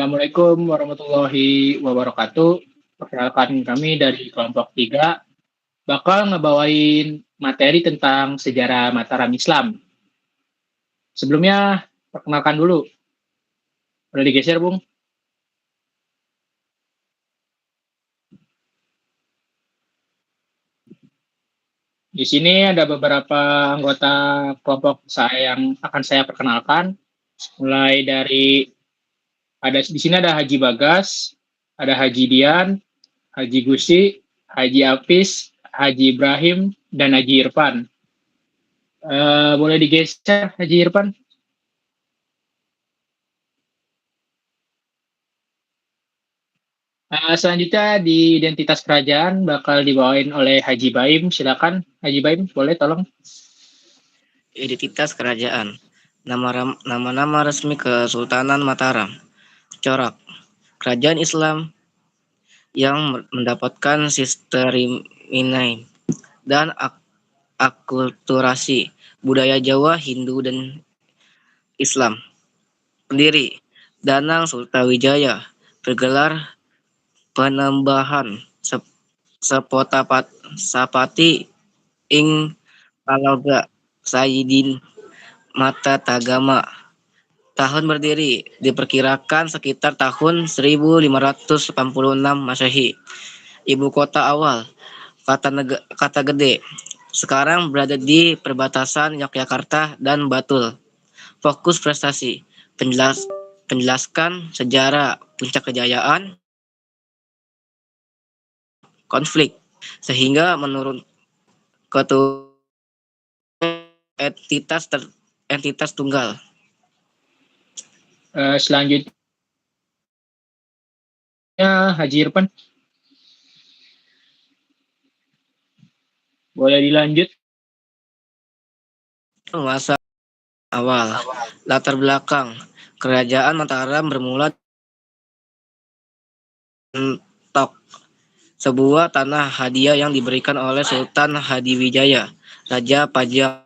Assalamualaikum warahmatullahi wabarakatuh. Perkenalkan kami dari kelompok 3 bakal ngebawain materi tentang sejarah Mataram Islam. Sebelumnya, perkenalkan dulu. Boleh digeser, Bung? Di sini ada beberapa anggota kelompok saya yang akan saya perkenalkan. Mulai dari di sini ada Haji Bagas, ada Haji Dian, Haji Gusi, Haji Apis, Haji Ibrahim, dan Haji Irfan. Boleh digeser, Haji Irfan? Selanjutnya di identitas kerajaan bakal dibawain oleh Haji Baim. Silakan, Haji Baim, boleh tolong. Identitas kerajaan. Nama-nama resmi Kesultanan Mataram. Corak. Kerajaan Islam yang mendapatkan sistem dan akulturasi budaya Jawa, Hindu, dan Islam. Pendiri Danang Sultawijaya, bergelar Penembahan Sapati ing Paloga Sayyidin Mata Tagama. Tahun berdiri diperkirakan sekitar tahun 1586 Masehi. Ibu kota awal Kata Gede. Sekarang berada di perbatasan Yogyakarta dan Batul. Fokus prestasi, penjelaskan sejarah puncak kejayaan, konflik, sehingga menurun ke entitas tunggal. Selanjutnya Haji Irfan. Boleh dilanjut. Masa awal, latar belakang kerajaan Mataram bermula Tok, sebuah tanah hadiah yang diberikan oleh Sultan Hadiwijaya, Raja Pajang,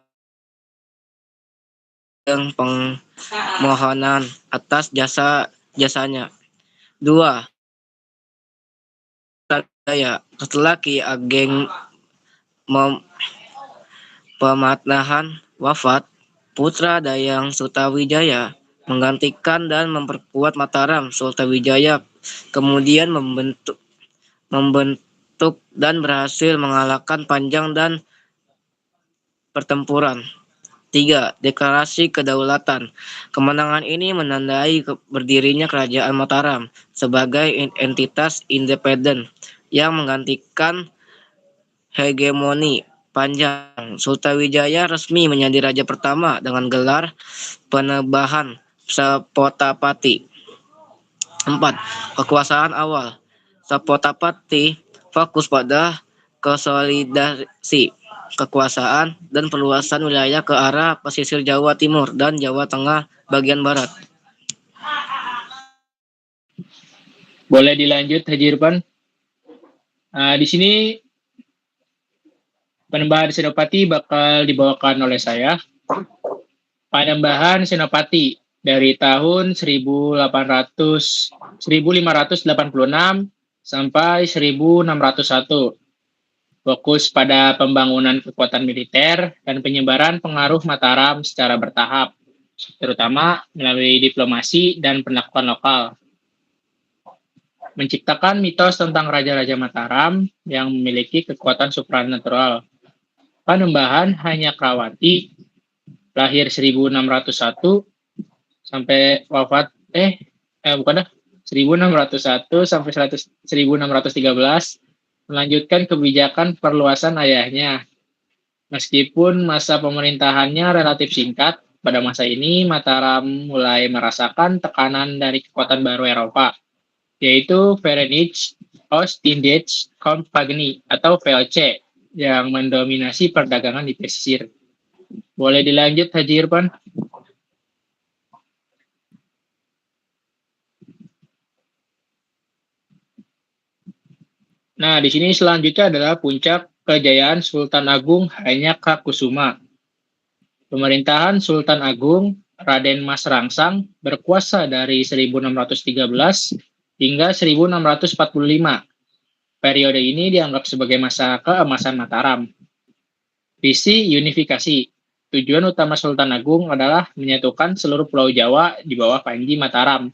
permohonan atas jasanya. 2. Setelah Ki Ageng Pematnahan wafat, putra Dayang Sutawijaya menggantikan dan memperkuat Mataram. Sultawijaya kemudian membentuk dan berhasil mengalahkan Panjang dan pertempuran. 3. Deklarasi Kedaulatan. Kemenangan ini menandai berdirinya Kerajaan Mataram sebagai entitas independen yang menggantikan hegemoni Panjang. Sultawijaya resmi menjadi raja pertama dengan gelar Penebahan Sapotapati. 4. Kekuasaan awal. Sapotapati fokus pada konsolidasi kekuasaan dan perluasan wilayah ke arah pesisir Jawa Timur dan Jawa Tengah bagian barat. Boleh dilanjut, Haji Irfan. Di sini Panembahan Senopati bakal dibawakan oleh saya. Panembahan Senopati dari tahun 1586 sampai 1601. Fokus pada pembangunan kekuatan militer dan penyebaran pengaruh Mataram secara bertahap, terutama melalui diplomasi dan penaklukan lokal. Menciptakan mitos tentang Raja-Raja Mataram yang memiliki kekuatan supranatural. Panembahan Hanyakrawati, lahir 1601 sampai wafat 1601 sampai 1613, melanjutkan kebijakan perluasan ayahnya. Meskipun masa pemerintahannya relatif singkat, pada masa ini Mataram mulai merasakan tekanan dari kekuatan baru Eropa, yaitu Verenigd Oost-Indisch Compagnie atau VOC yang mendominasi perdagangan di pesisir. Boleh dilanjut, Haji Irfan? Nah, di sini selanjutnya adalah puncak kejayaan Sultan Agung Hanyakakusuma. Pemerintahan Sultan Agung Raden Mas Rangsang berkuasa dari 1613 hingga 1645. Periode ini dianggap sebagai masa keemasan Mataram. Visi unifikasi. Tujuan utama Sultan Agung adalah menyatukan seluruh Pulau Jawa di bawah Panji Mataram,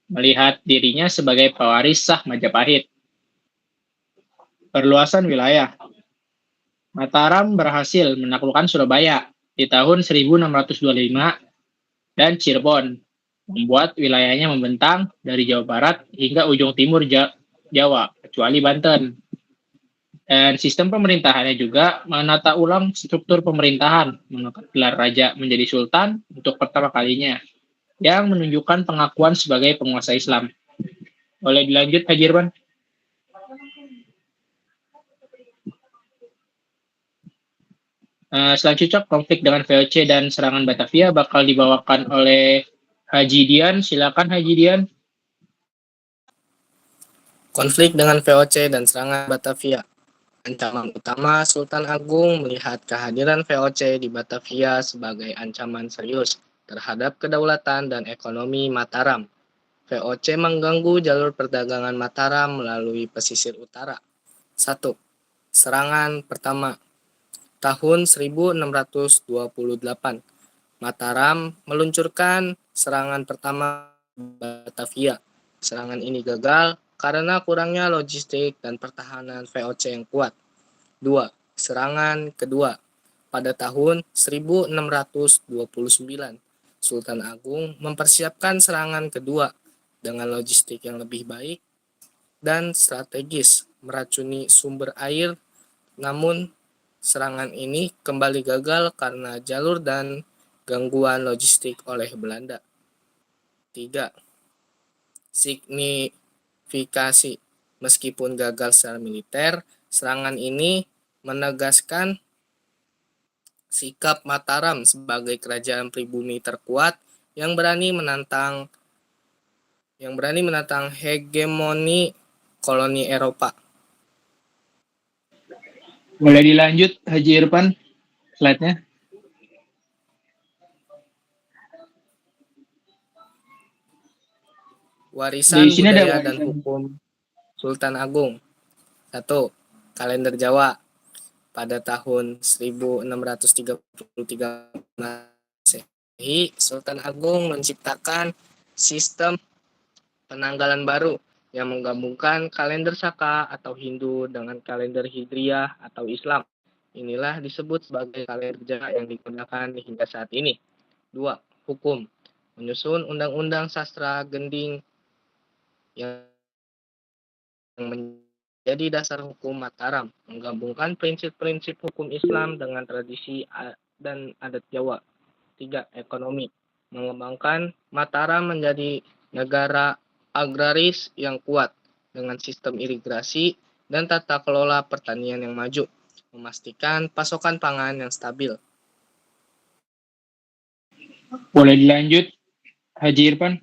melihat dirinya sebagai pewaris sah Majapahit. Perluasan wilayah. Mataram berhasil menaklukkan Surabaya di tahun 1625 dan Cirebon, membuat wilayahnya membentang dari Jawa Barat hingga ujung timur Jawa, kecuali Banten. Dan sistem pemerintahannya juga menata ulang struktur pemerintahan, mengangkat gelar raja menjadi sultan untuk pertama kalinya, yang menunjukkan pengakuan sebagai penguasa Islam. Boleh dilanjut, Haji Irwan? Selanjutnya, konflik dengan VOC dan serangan Batavia bakal dibawakan oleh Haji Dian. Silakan, Haji Dian. Konflik dengan VOC dan serangan Batavia. Ancaman utama Sultan Agung melihat kehadiran VOC di Batavia sebagai ancaman serius terhadap kedaulatan dan ekonomi Mataram. VOC mengganggu jalur perdagangan Mataram melalui pesisir utara. 1. Serangan pertama. Tahun 1628, Mataram meluncurkan serangan pertama Batavia. Serangan ini gagal karena kurangnya logistik dan pertahanan VOC yang kuat. 2. Serangan kedua. Pada tahun 1629, Sultan Agung mempersiapkan serangan kedua dengan logistik yang lebih baik dan strategis, meracuni sumber air, namun serangan ini kembali gagal karena jalur dan gangguan logistik oleh Belanda. 3. Signifikasi. Meskipun gagal secara militer, serangan ini menegaskan sikap Mataram sebagai kerajaan pribumi terkuat yang berani menantang hegemoni koloni Eropa. Boleh dilanjut, Haji Irfan, slide-nya. Warisan Di sini ada budaya dan hukum Sultan Agung. 1. Kalender Jawa. Pada tahun 1633 Masehi, Sultan Agung menciptakan sistem penanggalan baru yang menggabungkan kalender Saka atau Hindu dengan kalender Hijriah atau Islam. Inilah disebut sebagai kalender Jawa yang digunakan hingga saat ini. 2. Hukum. Menyusun undang-undang sastra Gending yang menjadi dasar hukum Mataram, menggabungkan prinsip-prinsip hukum Islam dengan tradisi dan adat Jawa. 3. Ekonomi. Mengembangkan Mataram menjadi negara agraris yang kuat dengan sistem irigasi dan tata kelola pertanian yang maju, memastikan pasokan pangan yang stabil. Boleh dilanjut, Haji Irfan?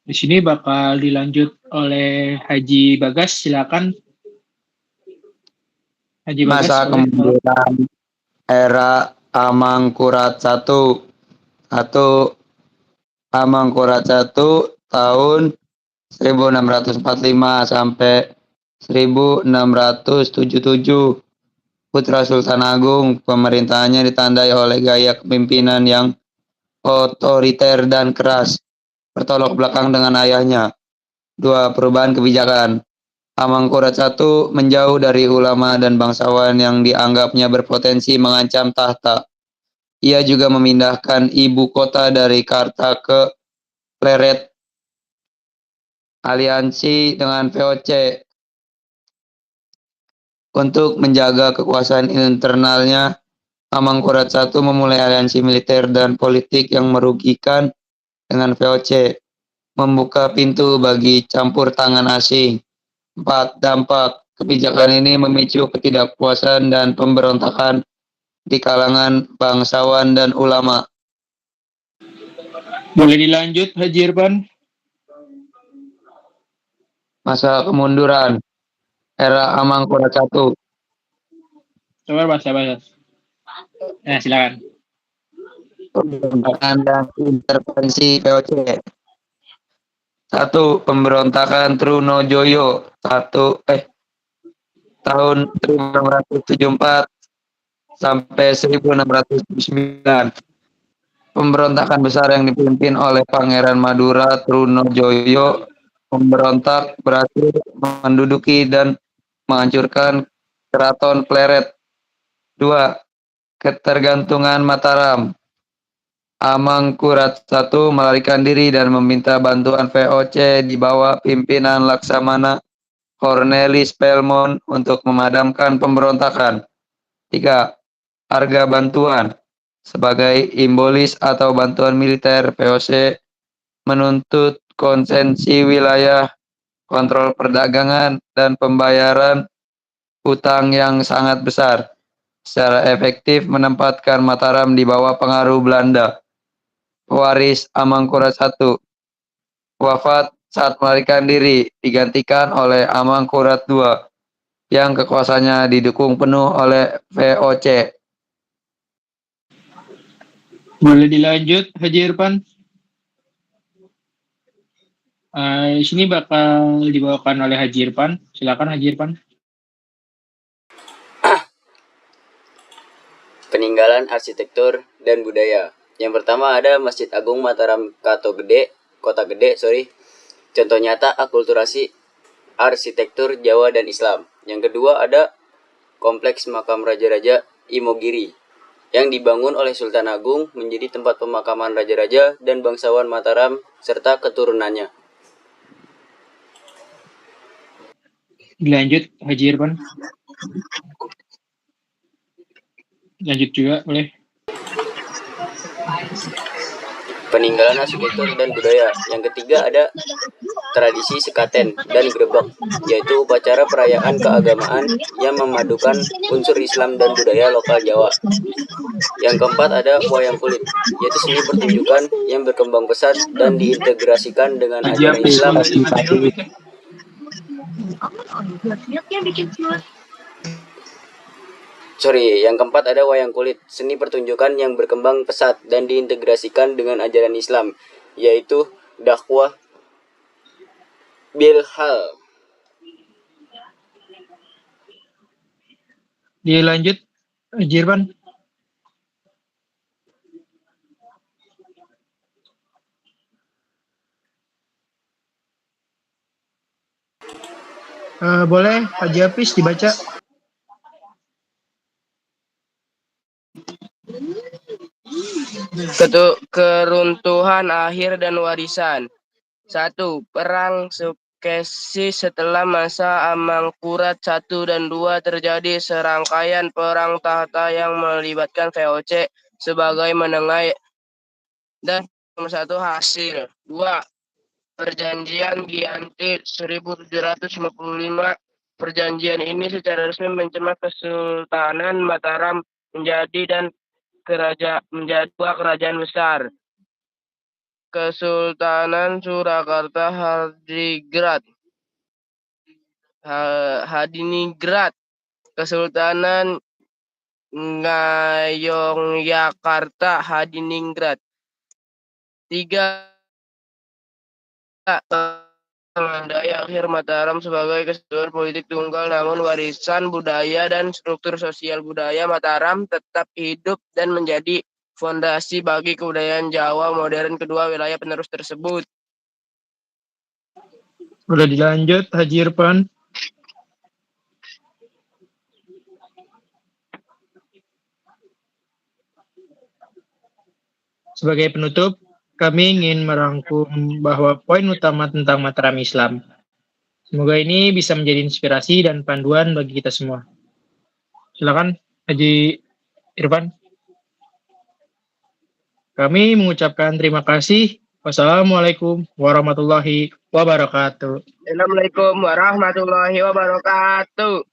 Di sini bakal dilanjut oleh Haji Bagas. Silakan, Haji Bagas. Masa kemudian era Amangkurat I. Atau Amangkurat I tahun 1645 sampai 1677. Putra Sultan Agung, pemerintahannya ditandai oleh gaya kepemimpinan yang otoriter dan keras, bertolak belakang dengan ayahnya. 2. Perubahan kebijakan. Amangkurat I menjauh dari ulama dan bangsawan yang dianggapnya berpotensi mengancam tahta. Ia juga memindahkan ibu kota dari Karta ke Pleret. Aliansi dengan VOC. Untuk menjaga kekuasaan internalnya, Amangkurat I memulai aliansi militer dan politik yang merugikan dengan VOC, membuka pintu bagi campur tangan asing. 4. Dampak. Kebijakan ini memicu ketidakpuasan dan pemberontakan di kalangan bangsawan dan ulama. Boleh dilanjut, Haji Irfan? Masa kemunduran. Era Amangkurat I. Coba bahasa. Silakan. Pemberontakan dan intervensi VOC. 1. Pemberontakan Trunojoyo tahun 1674 sampai 1679. Pemberontakan besar yang dipimpin oleh Pangeran Madura Trunojoyo. Pemberontak berhasil menduduki dan menghancurkan Keraton Pleret. 2. Ketergantungan Mataram. Amangkurat I melarikan diri dan meminta bantuan VOC di bawah pimpinan Laksamana Cornelis Pelmon untuk memadamkan pemberontakan. 3. Harga bantuan. Sebagai imbolis atau bantuan militer, VOC menuntut konsensi wilayah, kontrol perdagangan, dan pembayaran utang yang sangat besar. Secara efektif menempatkan Mataram di bawah pengaruh Belanda. Pewaris Amangkurat I wafat saat melarikan diri, digantikan oleh Amangkurat II yang kekuasaannya didukung penuh oleh VOC. Boleh dilanjut, Haji Irfan? Di sini bakal dibawakan oleh Haji Irfan. Silakan Haji Irfan. Peninggalan arsitektur dan budaya. Yang pertama ada Masjid Agung Mataram Kota Gede. Contoh nyata akulturasi arsitektur Jawa dan Islam. Yang kedua ada Kompleks Makam Raja-Raja Imogiri yang dibangun oleh Sultan Agung menjadi tempat pemakaman raja-raja dan bangsawan Mataram serta keturunannya. Dilanjut Haji Irfan. Lanjut juga boleh. Peninggalan arsitektur dan budaya. Yang ketiga ada tradisi sekaten dan grebek, yaitu upacara perayaan keagamaan yang memadukan unsur Islam dan budaya lokal Jawa. Yang keempat ada wayang kulit, yaitu seni pertunjukan yang berkembang pesat dan diintegrasikan dengan ajaran Islam. Yang keempat ada wayang kulit, seni pertunjukan yang berkembang pesat dan diintegrasikan dengan ajaran Islam, yaitu dakwah bilhal. Dilanjut Haji Irfan. Boleh Haji Hafiz dibaca. Keruntuhan akhir dan warisan. 1. Perang sukcesi setelah masa Amangkurat I dan II terjadi serangkaian perang tahta yang melibatkan VOC sebagai menengai dan nomor 1 hasil. 2. Perjanjian Giyanti 1755. Perjanjian ini secara resmi mencemarkan Kesultanan Mataram menjadi dua kerajaan besar. Kesultanan Surakarta Hadiningrat, Kesultanan Ngayogyakarta Hadiningrat. 3. Menandai akhir Mataram sebagai kesatuan politik tunggal, namun warisan budaya dan struktur sosial budaya Mataram tetap hidup dan menjadi fondasi bagi kebudayaan Jawa modern kedua wilayah penerus tersebut. Udah dilanjut Haji Irfan. Sebagai penutup, kami ingin merangkum bahwa poin utama tentang Mataram Islam. Semoga ini bisa menjadi inspirasi dan panduan bagi kita semua. Silakan Haji Irfan. Kami mengucapkan terima kasih. Wassalamualaikum warahmatullahi wabarakatuh. Assalamualaikum warahmatullahi wabarakatuh.